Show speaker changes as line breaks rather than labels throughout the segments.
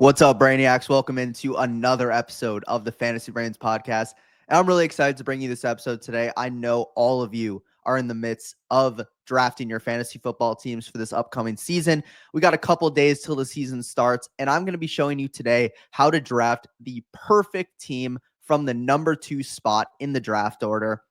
What's up, Brainiacs? Welcome into another episode of the Fantasy Brains podcast. And I'm really excited to bring you this episode today. I know all of you are in the midst of drafting your fantasy football teams for this upcoming season. We got a couple days till the season starts, and I'm going to be showing you today how to draft the perfect team from the number 2 spot in the draft order.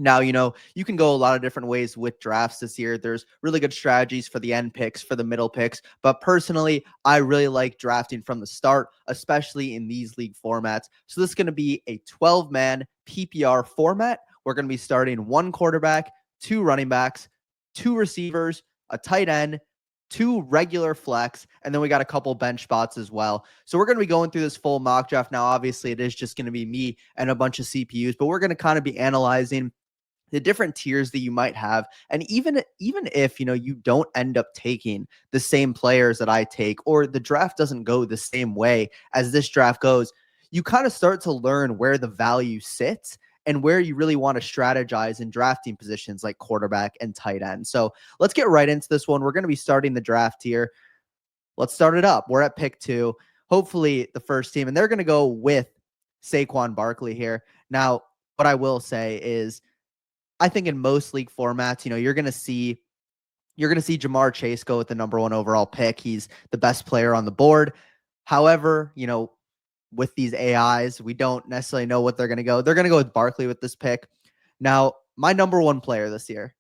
Now, you can go a lot of different ways with drafts this year. There's really good strategies for the end picks, for the middle picks. But personally, I really like drafting from the start, especially in these league formats. So this is going to be a 12-man PPR format. We're going to be starting 1 quarterback, 2 running backs, 2 receivers, a tight end, 2 regular flex, and then we got a couple bench spots as well. So we're going to be going through this full mock draft. Now, obviously, it is just going to be me and a bunch of CPUs, but we're going to kind of be analyzing the different tiers that you might have. And even if, you don't end up taking the same players that I take, or the draft doesn't go the same way as this draft goes, you kind of start to learn where the value sits and where you really want to strategize in drafting positions like quarterback and tight end. So let's get right into this one. We're going to be starting the draft here. Let's start it up. We're at pick 2, hopefully the first team, and they're going to go with Saquon Barkley here. Now, what I will say is, I think in most league formats, you're going to see Jamar Chase go with the number 1 overall pick. He's the best player on the board. However, with these AIs, we don't necessarily know what they're going to go. They're going to go with Barkley with this pick. Now, my number 1 player this year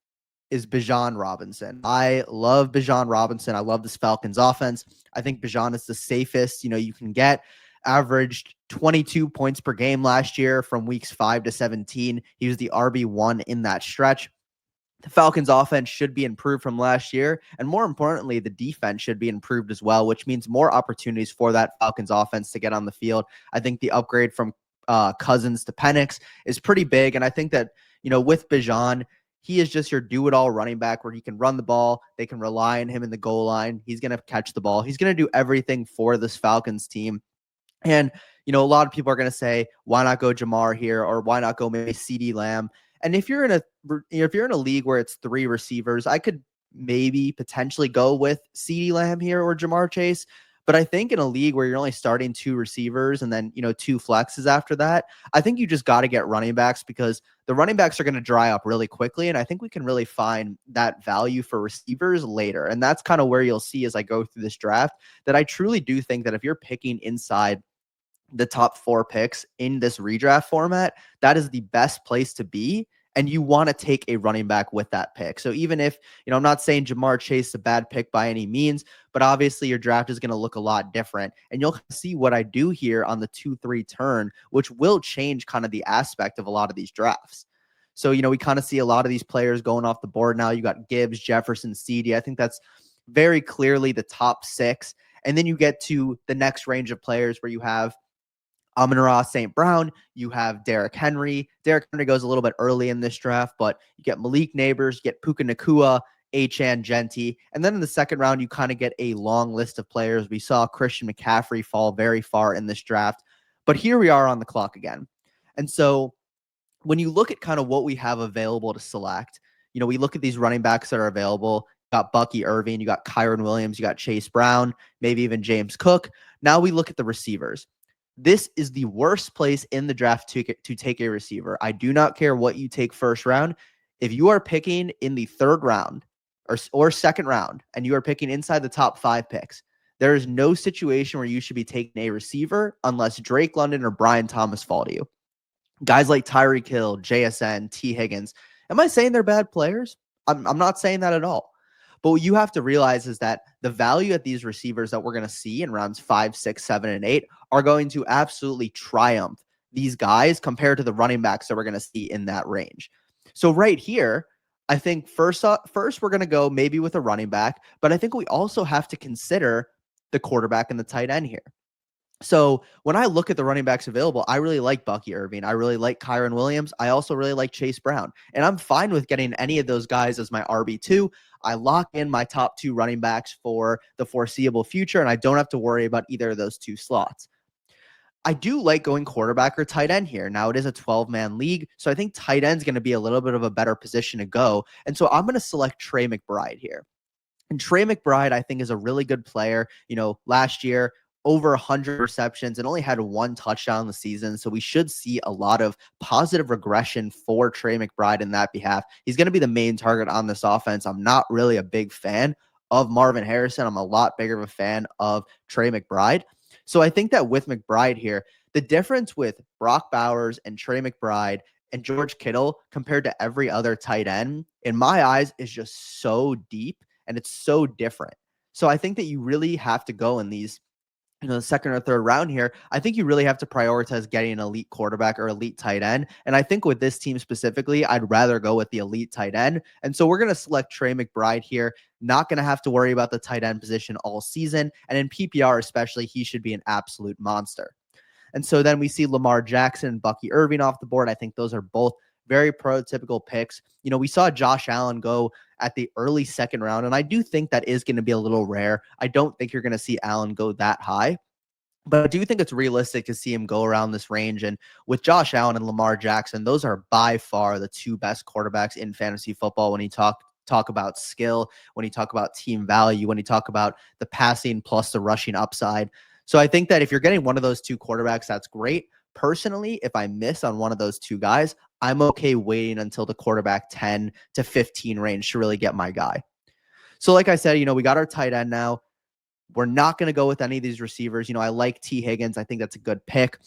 is Bijan Robinson. I love Bijan Robinson. I love this Falcons offense. I think Bijan is the safest, you can get. Averaged 22 points per game last year from weeks 5 to 17. He was the RB1 in that stretch. The Falcons offense should be improved from last year. And more importantly, the defense should be improved as well, which means more opportunities for that Falcons offense to get on the field. I think the upgrade from Cousins to Penix is pretty big. And I think that, with Bijan, he is just your do-it-all running back where he can run the ball. They can rely on him in the goal line. He's going to catch the ball. He's going to do everything for this Falcons team. And, a lot of people are going to say, why not go Jamar here? Or why not go maybe CeeDee Lamb? And if you're in a league where it's 3 receivers, I could maybe potentially go with CeeDee Lamb here or Jamar Chase. But I think in a league where you're only starting 2 receivers and then, 2 flexes after that, I think you just got to get running backs, because the running backs are going to dry up really quickly. And I think we can really find that value for receivers later. And that's kind of where you'll see as I go through this draft, that I truly do think that if you're picking inside the top 4 picks in this redraft format, that is the best place to be. And you want to take a running back with that pick. So even if, I'm not saying Jamar Chase is a bad pick by any means, but obviously your draft is going to look a lot different. And you'll see what I do here on the 2-3 turn, which will change kind of the aspect of a lot of these drafts. So, we kind of see a lot of these players going off the board now. You got Gibbs, Jefferson, CeeDee. I think that's very clearly the top 6. And then you get to the next range of players where you have Amon-Ra St. Brown, you have Derrick Henry. Derrick Henry goes a little bit early in this draft, but you get Malik Neighbors, you get Puka Nacua, Achane Genti. And then in the second round, you kind of get a long list of players. We saw Christian McCaffrey fall very far in this draft. But here we are on the clock again. And so when you look at kind of what we have available to select, we look at these running backs that are available. You got Bucky Irving, you got Kyron Williams, you got Chase Brown, maybe even James Cook. Now we look at the receivers. This is the worst place in the draft to take a receiver. I do not care what you take first round. If you are picking in the 3rd round or second round, and you are picking inside the top 5 picks, there is no situation where you should be taking a receiver unless Drake London or Brian Thomas fall to you. Guys like Tyreek Hill, JSN, T. Higgins. Am I saying they're bad players? I'm not saying that at all. But what you have to realize is that the value at these receivers that we're going to see in rounds 5, 6, 7, and 8 are going to absolutely triumph these guys compared to the running backs that we're going to see in that range. So right here, I think first we're going to go maybe with a running back, but I think we also have to consider the quarterback and the tight end here. So when I look at the running backs available, I really like Bucky Irving. I really like Kyron Williams. I also really like Chase Brown. And I'm fine with getting any of those guys as my RB2. I lock in my top 2 running backs for the foreseeable future, and I don't have to worry about either of those 2 slots. I do like going quarterback or tight end here. Now, it is a 12-man league, so I think tight end is going to be a little bit of a better position to go. And so I'm going to select Trey McBride here. And Trey McBride, I think, is a really good player. Last year, over 100 receptions and only had one touchdown in the season. So we should see a lot of positive regression for Trey McBride in that behalf. He's going to be the main target on this offense. I'm not really a big fan of Marvin Harrison. I'm a lot bigger of a fan of Trey McBride. So I think that with McBride here, the difference with Brock Bowers and Trey McBride and George Kittle compared to every other tight end, in my eyes, is just so deep and it's so different. So I think that you really have to go in these, the second or third round here. I think you really have to prioritize getting an elite quarterback or elite tight end. And I think with this team specifically, I'd rather go with the elite tight end. And so we're going to select Trey McBride here. Not going to have to worry about the tight end position all season. And in PPR especially, he should be an absolute monster. And so then we see Lamar Jackson and Bucky Irving off the board. I think those are both very prototypical picks. We saw Josh Allen go at the early second round, and I do think that is going to be a little rare. I don't think you're going to see Allen go that high, but I do think it's realistic to see him go around this range. And with Josh Allen and Lamar Jackson, those are by far the two best quarterbacks in fantasy football when you talk about skill, when you talk about team value, when you talk about the passing plus the rushing upside. So I think that if you're getting one of those two quarterbacks, that's great. Personally, if I miss on one of those two guys, I'm okay waiting until the quarterback 10 to 15 range to really get my guy. So like I said, we got our tight end now. We're not going to go with any of these receivers. I like T. Higgins. I think that's a good pick.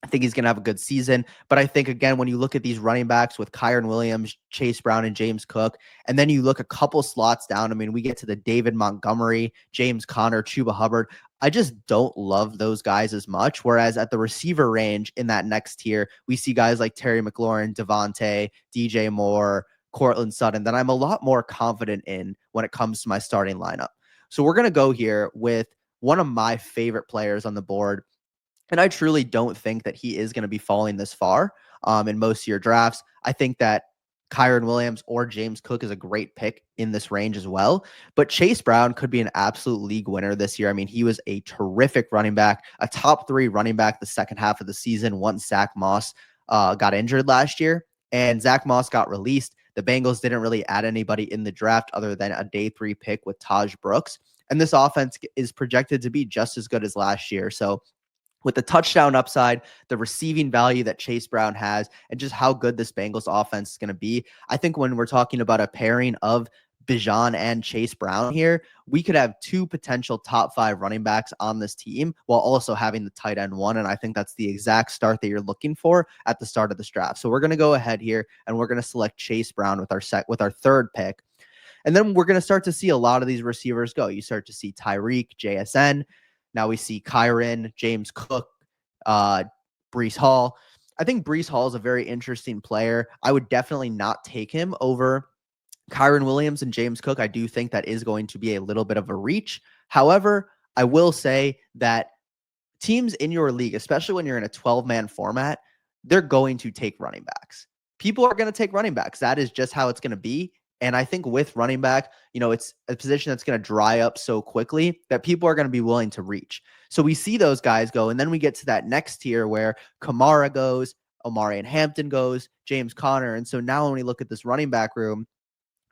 I think he's going to have a good season. But I think, again, when you look at these running backs with Kyren Williams, Chase Brown, and James Cook, and then you look a couple slots down, we get to the David Montgomery, James Conner, Chuba Hubbard. I just don't love those guys as much. Whereas at the receiver range in that next tier, we see guys like Terry McLaurin, Devontae, DJ Moore, Cortland Sutton that I'm a lot more confident in when it comes to my starting lineup. So we're going to go here with one of my favorite players on the board. And I truly don't think that he is going to be falling this far in most of your drafts. I think that Kyren Williams or James Cook is a great pick in this range as well. But Chase Brown could be an absolute league winner this year. He was a terrific running back, a top 3 running back the second half of the season once Zach Moss got injured last year. And Zach Moss got released. The Bengals didn't really add anybody in the draft other than a day 3 pick with Taj Brooks. And this offense is projected to be just as good as last year. So with the touchdown upside, the receiving value that Chase Brown has, and just how good this Bengals offense is going to be, I think when we're talking about a pairing of Bijan and Chase Brown here, we could have 2 potential top 5 running backs on this team while also having the tight end 1. And I think that's the exact start that you're looking for at the start of this draft. So we're going to go ahead here and we're going to select Chase Brown with our third pick. And then we're going to start to see a lot of these receivers go. You start to see Tyreek, JSN. Now we see Kyren, James Cook, Breece Hall. I think Breece Hall is a very interesting player. I would definitely not take him over Kyren Williams and James Cook. I do think that is going to be a little bit of a reach. However, I will say that teams in your league, especially when you're in a 12-man format, they're going to take running backs. People are going to take running backs. That is just how it's going to be. And I think with running back, it's a position that's going to dry up so quickly that people are going to be willing to reach. So we see those guys go. And then we get to that next tier where Kamara goes, Omari and Hampton goes, James Conner. And so now when we look at this running back room,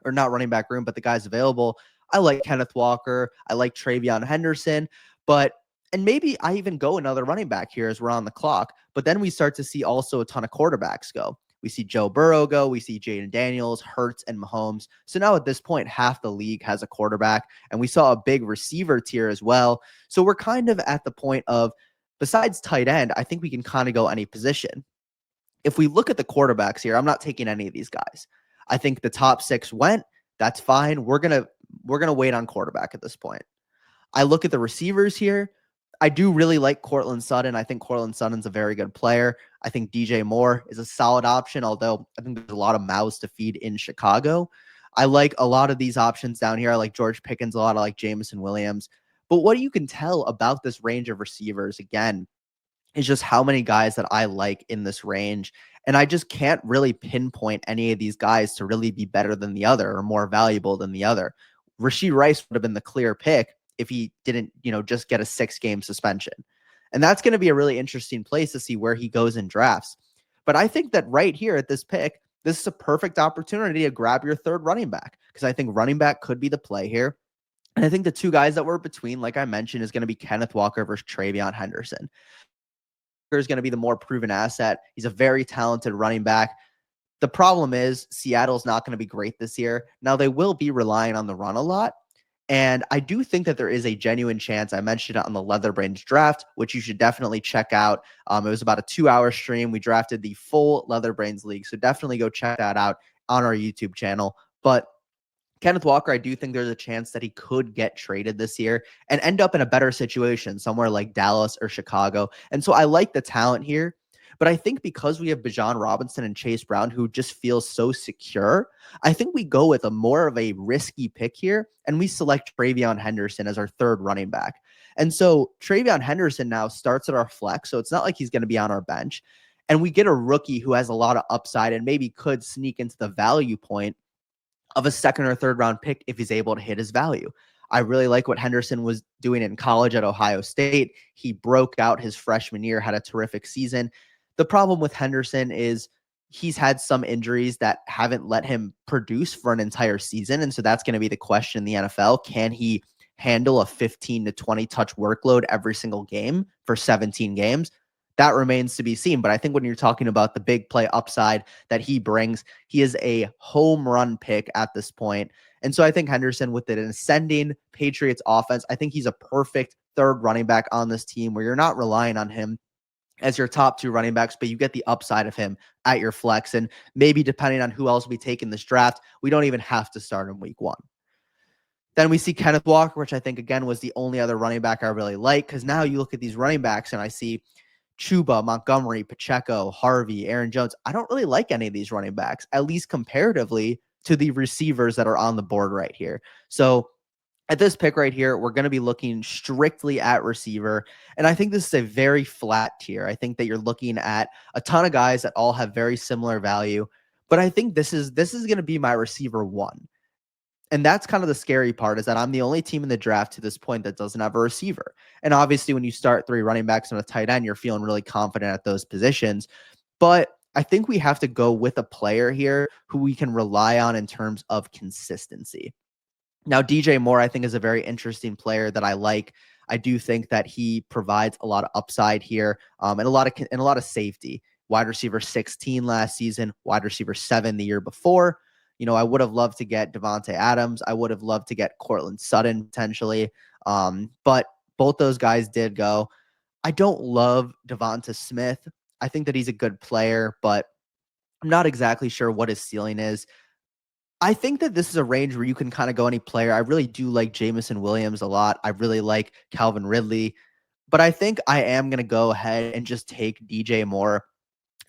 or not running back room, but the guys available, I like Kenneth Walker. I like Travion Henderson. And maybe I even go another running back here as we're on the clock. But then we start to see also a ton of quarterbacks go. We see Joe Burrow go. We see Jaden Daniels, Hurts, and Mahomes. So now at this point, half the league has a quarterback. And we saw a big receiver tier as well. So we're kind of at the point of, besides tight end, I think we can kind of go any position. If we look at the quarterbacks here, I'm not taking any of these guys. I think the top 6 went. That's fine. We're gonna wait on quarterback at this point. I look at the receivers here. I do really like Cortland Sutton. I think Cortland Sutton's a very good player. I think DJ Moore is a solid option, although I think there's a lot of mouths to feed in Chicago. I like a lot of these options down here. I like George Pickens a lot. I like Jameson Williams. But what you can tell about this range of receivers, again, is just how many guys that I like in this range. And I just can't really pinpoint any of these guys to really be better than the other or more valuable than the other. Rashee Rice would have been the clear pick if he didn't, just get a 6-game suspension. And that's going to be a really interesting place to see where he goes in drafts. But I think that right here at this pick, this is a perfect opportunity to grab your third running back, because I think running back could be the play here. And I think the two guys that we're between, like I mentioned, is going to be Kenneth Walker versus Travion Henderson. Is going to be the more proven asset. He's a very talented running back. The problem is Seattle's not going to be great this year. Now, they will be relying on the run a lot. And I do think that there is a genuine chance. I mentioned it on the Leather Brains draft, which you should definitely check out. It was about a 2-hour stream. We drafted the full Leather Brains League. So definitely go check that out on our YouTube channel. But Kenneth Walker, I do think there's a chance that he could get traded this year and end up in a better situation somewhere like Dallas or Chicago. And so I like the talent here. But I think because we have Bijan Robinson and Chase Brown, who just feels so secure, I think we go with a more of a risky pick here, and we select Travion Henderson as our third running back. And so Travion Henderson now starts at our flex, so it's not like he's going to be on our bench. And we get a rookie who has a lot of upside and maybe could sneak into the value point of a second or third round pick if he's able to hit his value. I really like what Henderson was doing in college at Ohio State. He broke out his freshman year, had a terrific season. The problem with Henderson is he's had some injuries that haven't let him produce for an entire season. And so that's going to be the question in the NFL. Can he handle a 15 to 20 touch workload every single game for 17 games? That remains to be seen. But I think when you're talking about the big play upside that he brings, he is a home run pick at this point. And so I think Henderson, with an ascending Patriots offense, I think he's a perfect third running back on this team where you're not relying on him as your top two running backs, but you get the upside of him at your flex. And maybe depending on who else we take in this draft, we don't even have to start in week one. Then we see Kenneth Walker, which I think, again, was the only other running back I really like, because now you look at these running backs and I see Chuba, Montgomery, Pacheco, Harvey, Aaron Jones. I don't really like any of these running backs, at least comparatively to the receivers that are on the board right here. So at this pick right here, we're going to be looking strictly at receiver. And I think this is a very flat tier. I think that you're looking at a ton of guys that all have very similar value. But I think this is going to be my receiver one. And that's kind of the scary part, is that I'm the only team in the draft to this point that doesn't have a receiver. And obviously, when you start three running backs and a tight end, you're feeling really confident at those positions. But I think we have to go with a player here who we can rely on in terms of consistency. Now, DJ Moore, I think, is a very interesting player that I like. I do think that he provides a lot of upside here, and a lot of safety. Wide receiver 16 last season, wide receiver 7 the year before. I would have loved to get Devontae Adams. I would have loved to get Cortland Sutton potentially. But both those guys did go. I don't love Devonta Smith. I think that he's a good player, but I'm not exactly sure what his ceiling is. I think that this is a range where you can kind of go any player. I really do like Jameson Williams a lot. I really like Calvin Ridley, but I think I am going to go ahead and just take DJ Moore.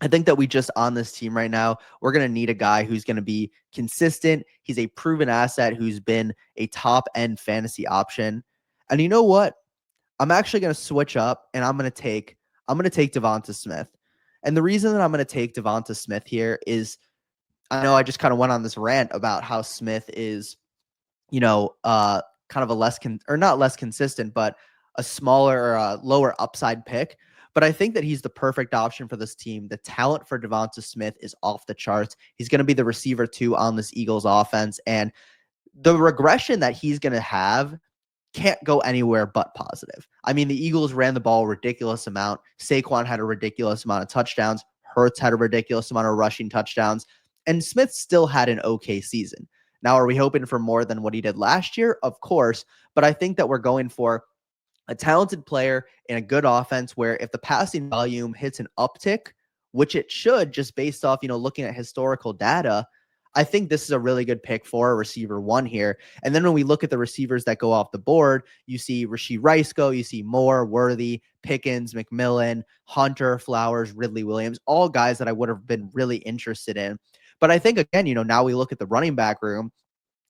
I think that we just, on this team right now, we're going to need a guy who's going to be consistent. He's a proven asset who's been a top end fantasy option. And you know what? I'm actually going to switch up and I'm going to take Devonta Smith. And the reason that I'm going to take Devonta Smith here is, I know I just kind of went on this rant about how Smith is, kind of not less consistent, but a smaller, lower upside pick. But I think that he's the perfect option for this team. The talent for Devonta Smith is off the charts. He's going to be the receiver 2 on this Eagles offense. And the regression that he's going to have can't go anywhere but positive. I mean, the Eagles ran the ball a ridiculous amount. Saquon had a ridiculous amount of touchdowns. Hurts had a ridiculous amount of rushing touchdowns. And Smith still had an okay season. Now, are we hoping for more than what he did last year? Of course. But I think that we're going for a talented player in a good offense where if the passing volume hits an uptick, which it should just based off, looking at historical data, I think this is a really good pick for a receiver 1 here. And then when we look at the receivers that go off the board, you see Rashee Rice go, you see Moore, Worthy, Pickens, McMillan, Hunter, Flowers, Ridley Williams, all guys that I would have been really interested in. But I think, again, now we look at the running back room,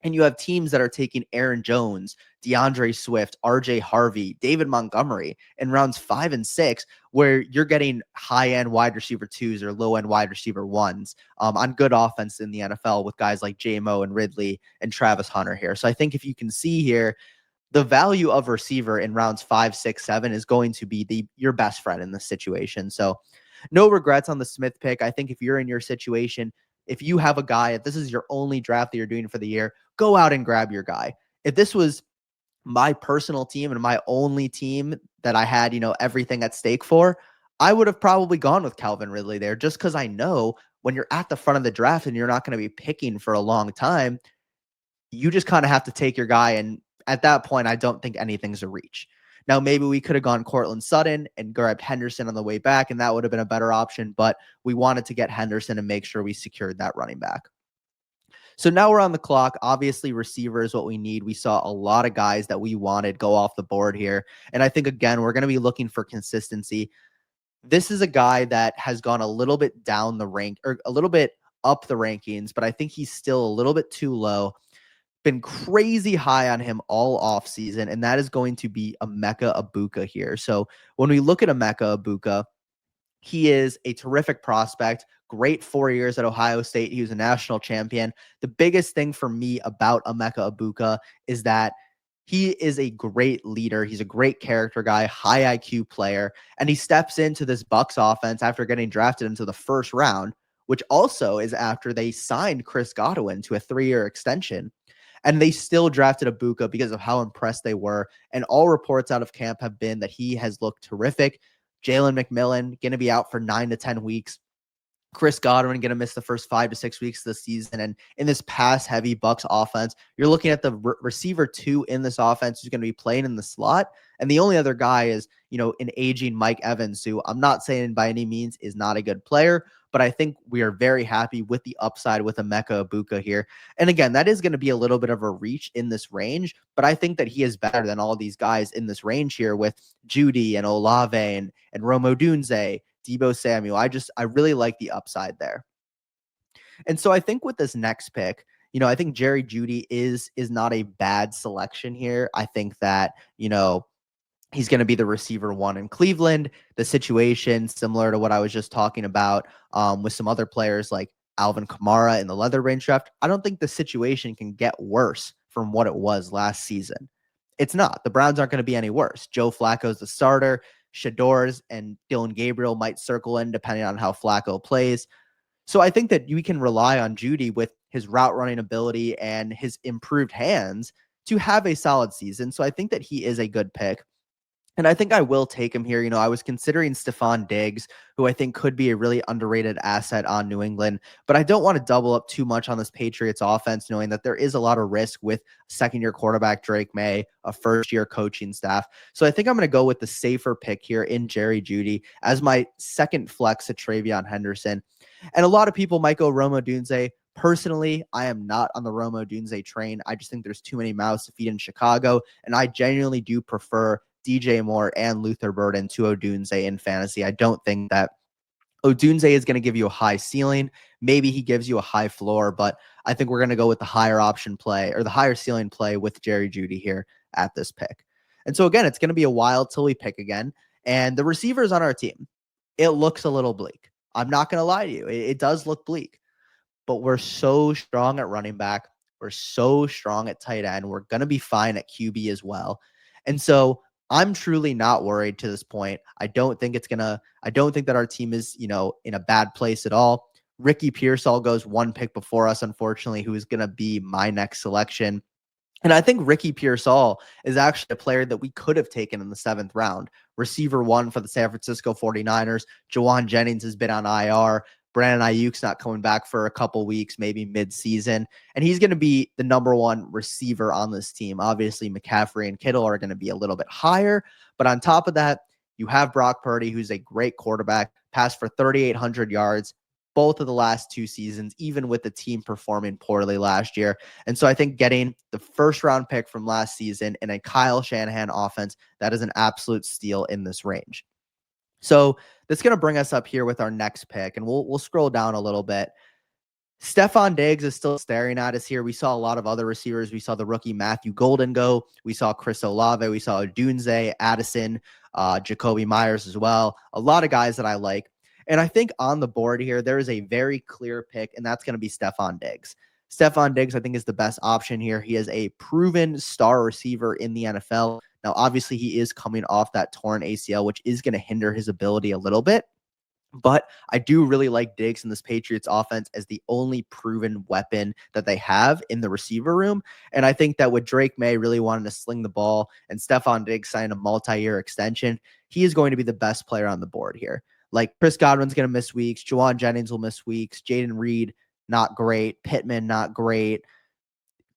and you have teams that are taking Aaron Jones, DeAndre Swift, RJ Harvey, David Montgomery in rounds 5 and 6, where you're getting high-end wide receiver 2s or low-end wide receiver 1s on good offense in the NFL with guys like J-Mo and Ridley and Travis Hunter here. So I think if you can see here, the value of receiver in rounds 5, 6, 7 is going to be your best friend in this situation. So no regrets on the Smith pick. I think if you're in your situation, if you have a guy, if this is your only draft that you're doing for the year, go out and grab your guy. If this was my personal team and my only team that I had, everything at stake for, I would have probably gone with Calvin Ridley there just because I know when you're at the front of the draft and you're not going to be picking for a long time, you just kind of have to take your guy. And at that point, I don't think anything's a reach. Now, maybe we could have gone Cortland Sutton and grabbed Henderson on the way back, and that would have been a better option. But we wanted to get Henderson and make sure we secured that running back. So now we're on the clock. Obviously, receiver is what we need. We saw a lot of guys that we wanted go off the board here. And I think, again, we're going to be looking for consistency. This is a guy that has gone a little bit down the rank or a little bit up the rankings, but I think he's still a little bit too low. Been crazy high on him all off season, and that is going to be Emeka Egbuka here. So when we look at Emeka Egbuka, he is a terrific prospect, great 4 years at Ohio State. He was a national champion. The biggest thing for me about Emeka Egbuka is that he is a great leader. He's a great character guy, high IQ player, and he steps into this Bucs offense after getting drafted into the first round, which also is after they signed Chris Godwin to a 3-year extension. And they still drafted Egbuka because of how impressed they were. And all reports out of camp have been that he has looked terrific. Jalen McMillan going to be out for 9 to 10 weeks. Chris Godwin going to miss the first 5 to 6 weeks of the season. And in this pass-heavy Bucs offense, you're looking at the receiver 2 in this offense who's going to be playing in the slot. And the only other guy is, an aging Mike Evans, who I'm not saying by any means is not a good player, but I think we are very happy with the upside with Emeka Egbuka here. And again, that is going to be a little bit of a reach in this range, but I think that he is better than all these guys in this range here with Judy and Olave and Rome Odunze, Deebo Samuel. I really like the upside there. And so I think with this next pick, I think Jerry Jeudy is not a bad selection here. I think that, he's going to be the receiver 1 in Cleveland. The situation similar to what I was just talking about with some other players like Alvin Kamara in the Leather Range draft. I don't think the situation can get worse from what it was last season. It's not. The Browns aren't going to be any worse. Joe Flacco's the starter. Shadors and Dylan Gabriel might circle in depending on how Flacco plays. So I think that we can rely on Jeudy with his route running ability and his improved hands to have a solid season. So I think that he is a good pick. And I think I will take him here. I was considering Stephon Diggs, who I think could be a really underrated asset on New England, but I don't want to double up too much on this Patriots offense, knowing that there is a lot of risk with second-year quarterback Drake May, a first-year coaching staff. So I think I'm going to go with the safer pick here in Jerry Jeudy as my second flex to Travion Henderson. And a lot of people might go Rome Odunze. Personally, I am not on the Rome Odunze train. I just think there's too many mouths to feed in Chicago, and I genuinely do prefer DJ Moore and Luther Burden to Odunze in fantasy. I don't think that Odunze is going to give you a high ceiling. Maybe he gives you a high floor, but I think we're going to go with the higher option play or the higher ceiling play with Jerry Jeudy here at this pick. And so again, it's going to be a while till we pick again. And the receivers on our team, it looks a little bleak. I'm not going to lie to you. It does look bleak, but we're so strong at running back. We're so strong at tight end. We're going to be fine at QB as well. And so I'm truly not worried to this point. I don't think that our team is, in a bad place at all. Ricky Pearsall goes 1 pick before us, unfortunately, who is going to be my next selection. And I think Ricky Pearsall is actually a player that we could have taken in the 7th round. Receiver 1 for the San Francisco 49ers. Jawan Jennings has been on IR. Brandon Ayuk's not coming back for a couple weeks, maybe mid-season. And he's going to be the number 1 receiver on this team. Obviously, McCaffrey and Kittle are going to be a little bit higher. But on top of that, you have Brock Purdy, who's a great quarterback, passed for 3,800 yards both of the last 2 seasons, even with the team performing poorly last year. And so I think getting the first-round pick from last season in a Kyle Shanahan offense, that is an absolute steal in this range. So that's going to bring us up here with our next pick, and we'll scroll down a little bit. Stephon Diggs is still staring at us here. We saw a lot of other receivers. We saw the rookie Matthew Golden go. We saw Chris Olave. We saw Odunze, Addison, Jacoby Myers as well. A lot of guys that I like. And I think on the board here, there is a very clear pick, and that's going to be Stephon Diggs. Stephon Diggs, I think, is the best option here. He is a proven star receiver in the NFL. Now, obviously, he is coming off that torn ACL, which is going to hinder his ability a little bit. But I do really like Diggs in this Patriots offense as the only proven weapon that they have in the receiver room. And I think that with Drake May really wanting to sling the ball and Stephon Diggs signing a multi-year extension, he is going to be the best player on the board here. Like Chris Godwin's going to miss weeks. Juwan Jennings will miss weeks. Jaden Reed, not great. Pittman, not great.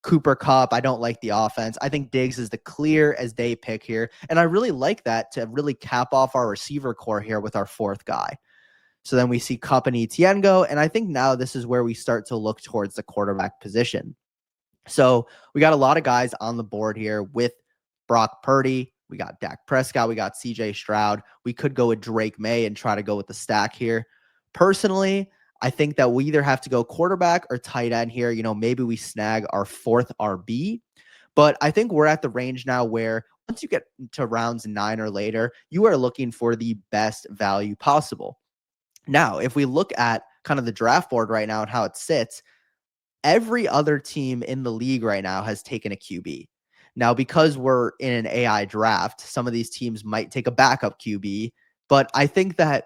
Cooper Kupp, I don't like the offense. I think Diggs is the clear as day pick here. And I really like that to really cap off our receiver core here with our fourth guy. So then we see Kupp and Etienne go. And I think now this is where we start to look towards the quarterback position. So we got a lot of guys on the board here with Brock Purdy. We got Dak Prescott. We got CJ Stroud. We could go with Drake May and try to go with the stack here. Personally, I think that we either have to go quarterback or tight end here. Maybe we snag our fourth RB. But I think we're at the range now where once you get to rounds 9 or later, you are looking for the best value possible. Now, if we look at kind of the draft board right now and how it sits, every other team in the league right now has taken a QB. Now, because we're in an AI draft, some of these teams might take a backup QB, but I think that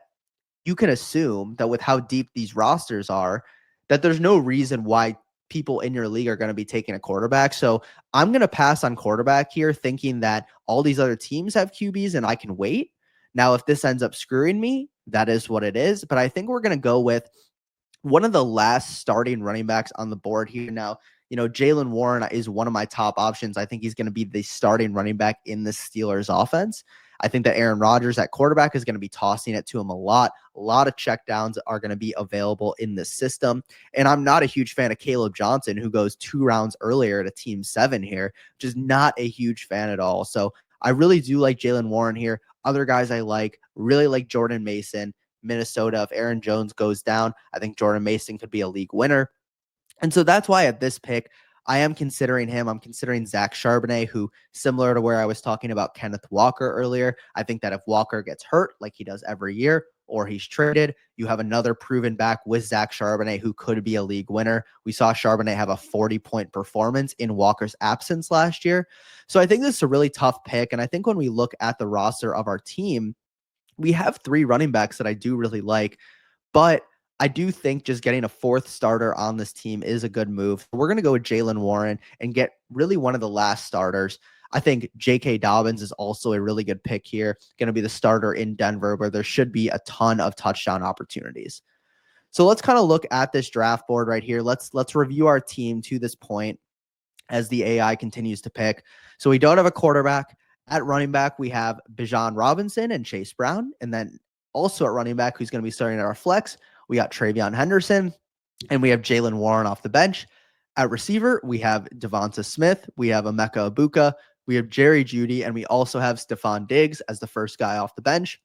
you can assume that with how deep these rosters are, that there's no reason why people in your league are going to be taking a quarterback. So I'm going to pass on quarterback here, thinking that all these other teams have QBs and I can wait. Now, if this ends up screwing me, that is what it is. But I think we're going to go with one of the last starting running backs on the board here. Now, Jaylen Warren is one of my top options. I think he's going to be the starting running back in the Steelers offense. I think that Aaron Rodgers at quarterback is going to be tossing it to him a lot. A lot of checkdowns are going to be available in this system. And I'm not a huge fan of Caleb Johnson, who goes 2 rounds earlier to team 7 here, which is not a huge fan at all. So I really do like Jaylen Warren here. Other guys I really like Jordan Mason. Minnesota, if Aaron Jones goes down, I think Jordan Mason could be a league winner. And so that's why at this pick, I am considering him. I'm considering Zach Charbonnet, who, similar to where I was talking about Kenneth Walker earlier, I think that if Walker gets hurt like he does every year, or he's traded, you have another proven back with Zach Charbonnet who could be a league winner. We saw Charbonnet have a 40-point performance in Walker's absence last year. So I think this is a really tough pick. And I think when we look at the roster of our team, we have 3 running backs that I do really like, but I do think just getting a 4th starter on this team is a good move. We're going to go with Jaylen Warren and get really one of the last starters. I think J.K. Dobbins is also a really good pick here, going to be the starter in Denver, where there should be a ton of touchdown opportunities. So let's kind of look at this draft board right here. Let's review our team to this point as the AI continues to pick. So we don't have a quarterback. At running back, we have Bijan Robinson and Chase Brown. And then also at running back, who's going to be starting at our flex, we got Travion Henderson, and we have Jaylen Warren off the bench. At receiver, we have Devonta Smith, we have Emeka Ibuka, we have Jerry Jeudy, and we also have Stephon Diggs as the first guy off the bench.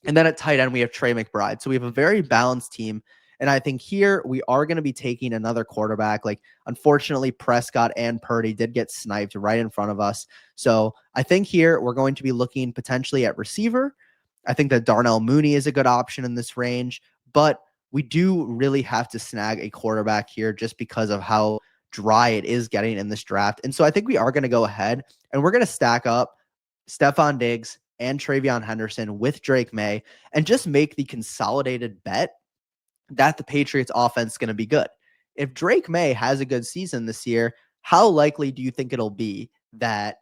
And then at tight end, we have Trey McBride. So we have a very balanced team. And I think here we are going to be taking another quarterback. Like, unfortunately, Prescott and Purdy did get sniped right in front of us. So I think here we're going to be looking potentially at receiver. I think that Darnell Mooney is a good option in this range, but we do really have to snag a quarterback here just because of how dry it is getting in this draft. And so I think we are going to go ahead and we're going to stack up Stephon Diggs and Travion Henderson with Drake May and just make the consolidated bet that the Patriots offense is going to be good. If Drake May has a good season this year, how likely do you think it'll be that,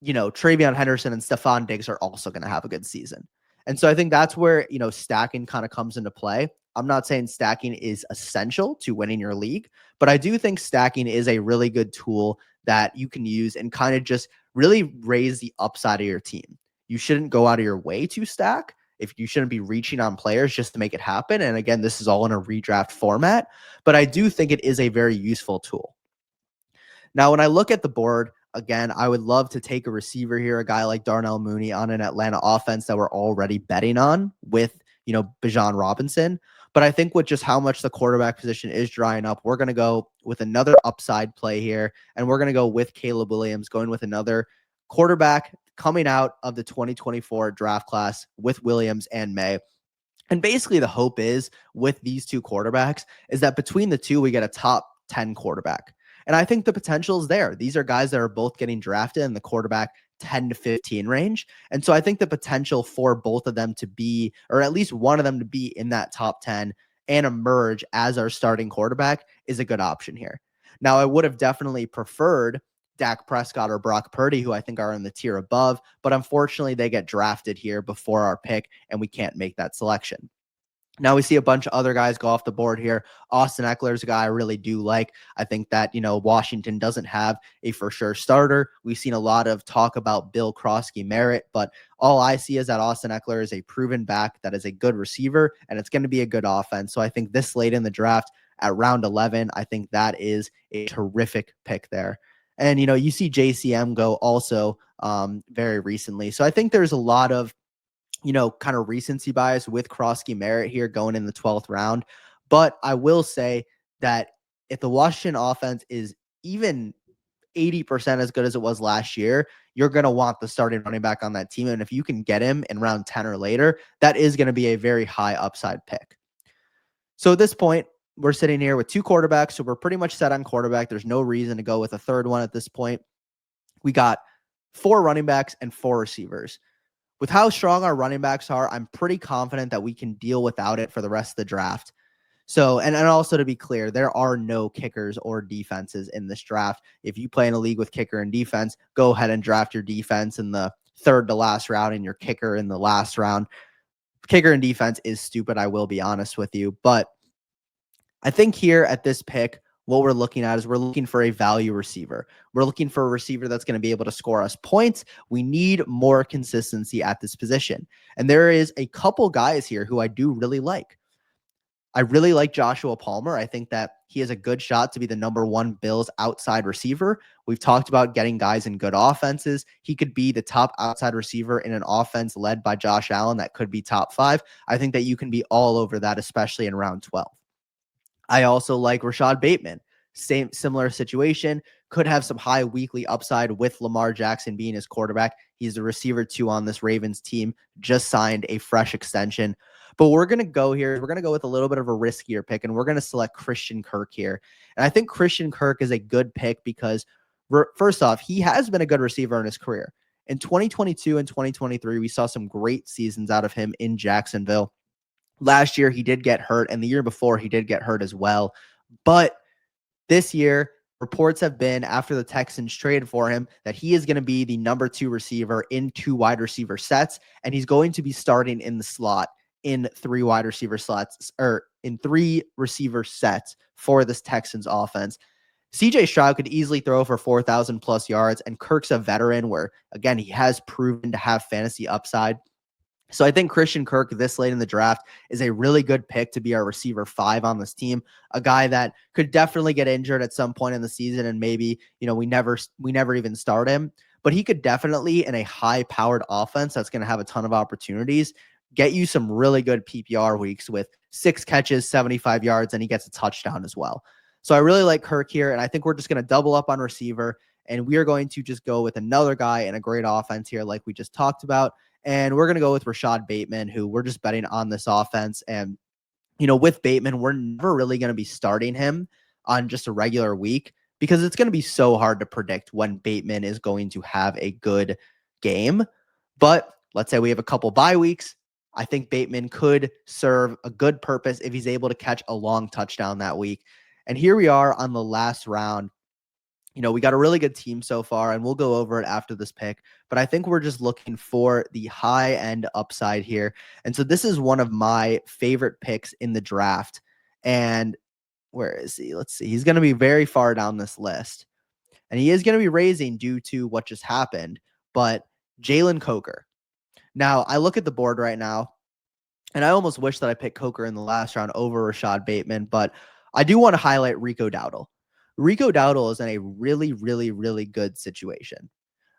Travion Henderson and Stephon Diggs are also going to have a good season? And so I think that's where, stacking kind of comes into play. I'm not saying stacking is essential to winning your league, but I do think stacking is a really good tool that you can use and kind of just really raise the upside of your team. You shouldn't go out of your way to stack. If you shouldn't be reaching on players just to make it happen. And again, this is all in a redraft format, but I do think it is a very useful tool. Now, when I look at the board, again, I would love to take a receiver here, a guy like Darnell Mooney on an Atlanta offense that we're already betting on with, Bijan Robinson. But I think with just how much the quarterback position is drying up, we're going to go with another upside play here. And we're going to go with Caleb Williams, going with another quarterback coming out of the 2024 draft class with Williams and May. And basically the hope is with these 2 quarterbacks is that between the 2, we get a top 10 quarterback. And I think the potential is there. These are guys that are both getting drafted in the quarterback 10 to 15 range. And so I think the potential for both of them to be, or at least one of them to be in that top 10 and emerge as our starting quarterback is a good option here. Now, I would have definitely preferred Dak Prescott or Brock Purdy, who I think are in the tier above, but unfortunately they get drafted here before our pick and we can't make that selection. Now we see a bunch of other guys go off the board here. Austin Eckler is a guy I really do like. I think that, Washington doesn't have a for sure starter. We've seen a lot of talk about Bill Krosky merit, but all I see is that Austin Eckler is a proven back that is a good receiver, and it's going to be a good offense. So I think this late in the draft at round 11, I think that is a terrific pick there. And, you see JCM go also very recently. So I think there's a lot of kind of recency bias with Krosky merit here going in the 12th round. But I will say that if the Washington offense is even 80% as good as it was last year, you're going to want the starting running back on that team. And if you can get him in round 10 or later, that is going to be a very high upside pick. So at this point, we're sitting here with two quarterbacks. So we're pretty much set on quarterback. There's no reason to go with a third one at this point. We got 4 running backs and 4 receivers. With how strong our running backs are, I'm pretty confident that we can deal without it for the rest of the draft. So, and also to be clear, there are no kickers or defenses in this draft. If you play in a league with kicker and defense, go ahead and draft your defense in the third to last round and your kicker in the last round. Kicker and defense is stupid, I will be honest with you. But I think here at this pick, what we're looking at is we're looking for a value receiver. We're looking for a receiver that's going to be able to score us points. We need more consistency at this position. And there is a couple guys here who I do really like. I really like Joshua Palmer. I think that he has a good shot to be the number 1 Bills outside receiver. We've talked about getting guys in good offenses. He could be the top outside receiver in an offense led by Josh Allen that could be top 5. I think that you can be all over that, especially in round 12. I also like Rashad Bateman. Similar situation. Could have some high weekly upside with Lamar Jackson being his quarterback. He's the receiver 2 on this Ravens team. Just signed a fresh extension. But we're going to go here. We're going to go with a little bit of a riskier pick, and we're going to select Christian Kirk here. And I think Christian Kirk is a good pick because, first off, he has been a good receiver in his career. In 2022 and 2023, we saw some great seasons out of him in Jacksonville. Last year, he did get hurt, and the year before, he did get hurt as well. But this year, reports have been, after the Texans traded for him, that he is going to be the number 2 receiver in 2 wide receiver sets, and he's going to be starting in the slot in 3 wide receiver slots, or in 3 receiver sets for this Texans offense. CJ Stroud could easily throw for 4,000 plus yards, and Kirk's a veteran where, again, he has proven to have fantasy upside. So I think Christian Kirk this late in the draft is a really good pick to be our receiver 5 on this team, a guy that could definitely get injured at some point in the season and maybe, we never even start him, but he could definitely, in a high-powered offense that's going to have a ton of opportunities, get you some really good PPR weeks with 6 catches, 75 yards, and he gets a touchdown as well. So I really like Kirk here, and I think we're just going to double up on receiver, and we are going to just go with another guy in a great offense here like we just talked about. And we're going to go with Rashad Bateman, who we're just betting on this offense. And, with Bateman, we're never really going to be starting him on just a regular week because it's going to be so hard to predict when Bateman is going to have a good game. But let's say we have a couple bye weeks. I think Bateman could serve a good purpose if he's able to catch a long touchdown that week. And here we are on the last round. We got a really good team so far, and we'll go over it after this pick. But I think we're just looking for the high-end upside here. And so this is one of my favorite picks in the draft. And where is he? Let's see. He's going to be very far down this list. And he is going to be raising due to what just happened. But Jalen Coker. Now, I look at the board right now, and I almost wish that I picked Coker in the last round over Rashad Bateman. But I do want to highlight Rico Dowdle. Rico Dowdle is in a really, really, really good situation.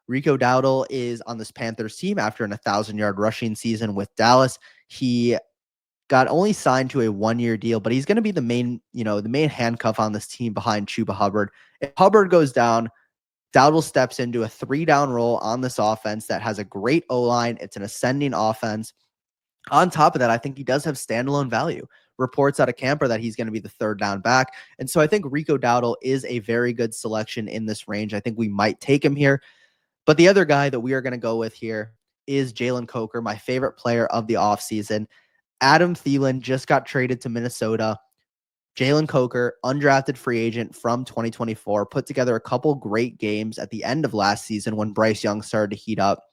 Rico Dowdle is on this Panthers team after an 1,000-yard rushing season with Dallas. He got only signed to a 1-year deal, but he's going to be the main handcuff on this team behind Chuba Hubbard. If Hubbard goes down, Dowdle steps into a 3-down role on this offense that has a great O-line. It's an ascending offense. On top of that, I think he does have standalone value. Reports out of camp are that he's going to be the 3rd down back. And so I think Rico Dowdle is a very good selection in this range. I think we might take him here. But the other guy that we are going to go with here is Jalen Coker, my favorite player of the offseason. Adam Thielen just got traded to Minnesota. Jalen Coker, undrafted free agent from 2024, put together a couple great games at the end of last season when Bryce Young started to heat up.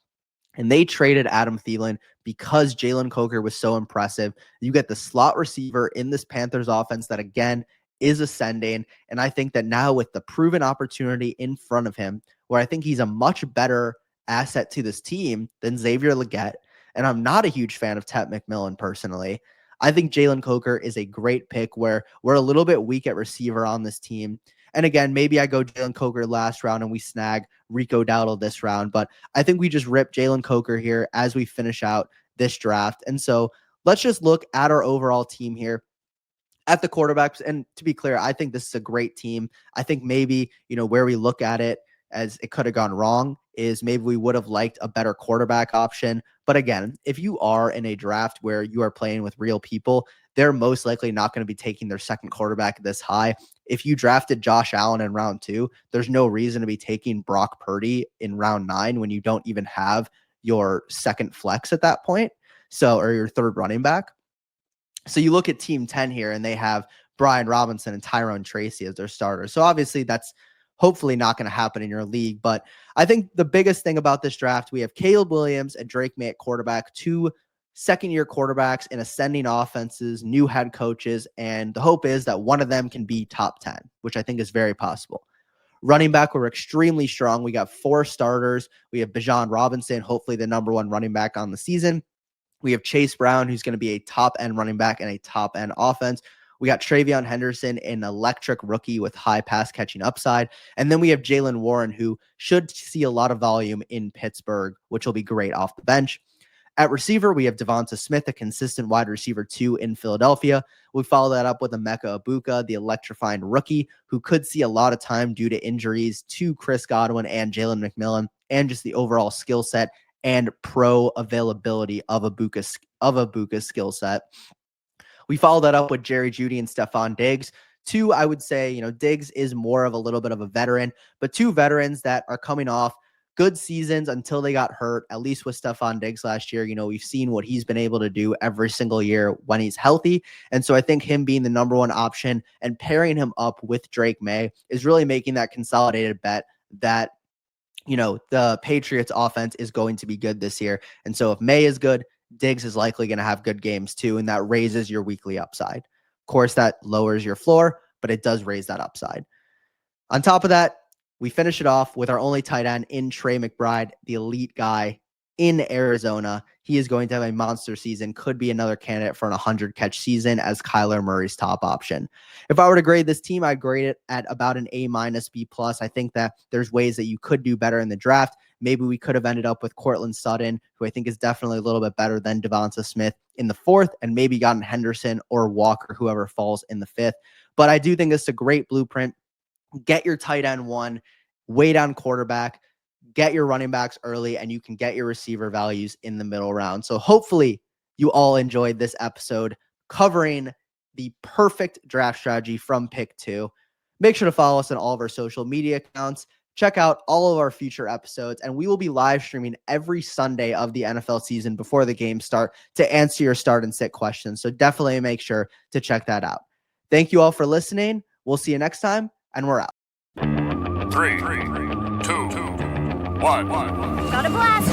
And they traded Adam Thielen because Jalen Coker was so impressive. You get the slot receiver in this Panthers offense that, again, is ascending. And I think that now with the proven opportunity in front of him, where I think he's a much better asset to this team than Xavier Legette, and I'm not a huge fan of Tet McMillan personally, I think Jalen Coker is a great pick where we're a little bit weak at receiver on this team. And again, maybe I go Jalen Coker last round and we snag Rico Dowdle this round, but I think we just rip Jalen Coker here as we finish out this draft. And so let's just look at our overall team here at the quarterbacks. And to be clear, I think this is a great team. I think maybe, where we look at it as it could have gone wrong is maybe we would have liked a better quarterback option. But again, if you are in a draft where you are playing with real people, they're most likely not going to be taking their second quarterback this high. If you drafted Josh Allen in round 2, there's no reason to be taking Brock Purdy in round 9 when you don't even have your second flex at that point. Or your third running back. So you look at team 10 here and they have Brian Robinson and Tyrone Tracy as their starters. So obviously that's hopefully not going to happen in your league. But I think the biggest thing about this draft, we have Caleb Williams and Drake May at quarterback, 2 second-year quarterbacks in ascending offenses, new head coaches, and the hope is that one of them can be top 10, which I think is very possible. Running back, we're extremely strong. We got 4 starters. We have Bijan Robinson, hopefully the number 1 running back on the season. We have Chase Brown, who's going to be a top-end running back and a top-end offense. We got Travion Henderson, an electric rookie with high pass-catching upside. And then we have Jaylen Warren, who should see a lot of volume in Pittsburgh, which will be great off the bench. At receiver, we have Devonta Smith, a consistent wide receiver 2 in Philadelphia. We follow that up with Emeka Egbuka, the electrifying rookie, who could see a lot of time due to injuries to Chris Godwin and Jalen McMillan, and just the overall skill set and pro availability of Egbuka's skill set. We follow that up with Jerry Jeudy and Stephon Diggs. 2, I would say, Diggs is more of a little bit of a veteran, but 2 veterans that are coming off good seasons until they got hurt, at least with Stephon Diggs last year. We've seen what he's been able to do every single year when he's healthy. And so I think him being the number 1 option and pairing him up with Drake May is really making that consolidated bet that the Patriots offense is going to be good this year. And so if May is good, Diggs is likely going to have good games too. And that raises your weekly upside. Of course, that lowers your floor, but it does raise that upside. On top of that, we finish it off with our only tight end in Trey McBride, the elite guy in Arizona. He is going to have a monster season, could be another candidate for an 100-catch season as Kyler Murray's top option. If I were to grade this team, I'd grade it at about an A-, B+. I think that there's ways that you could do better in the draft. Maybe we could have ended up with Cortland Sutton, who I think is definitely a little bit better than Devonta Smith in the 4th, and maybe gotten Henderson or Walker, whoever falls in the 5th. But I do think this is a great blueprint. Get your tight end 1, wait on quarterback, get your running backs early, and you can get your receiver values in the middle round. So hopefully you all enjoyed this episode covering the perfect draft strategy from pick 2. Make sure to follow us on all of our social media accounts. Check out all of our future episodes, and we will be live streaming every Sunday of the NFL season before the games start to answer your start and sit questions. So definitely make sure to check that out. Thank you all for listening. We'll see you next time, and we're out.
3, 2, 1.
Got a blast!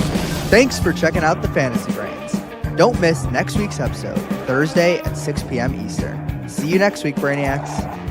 Thanks for checking out the Fantasy Brains. Don't miss next week's episode, Thursday at 6 p.m. Eastern. See you next week, Brainiacs.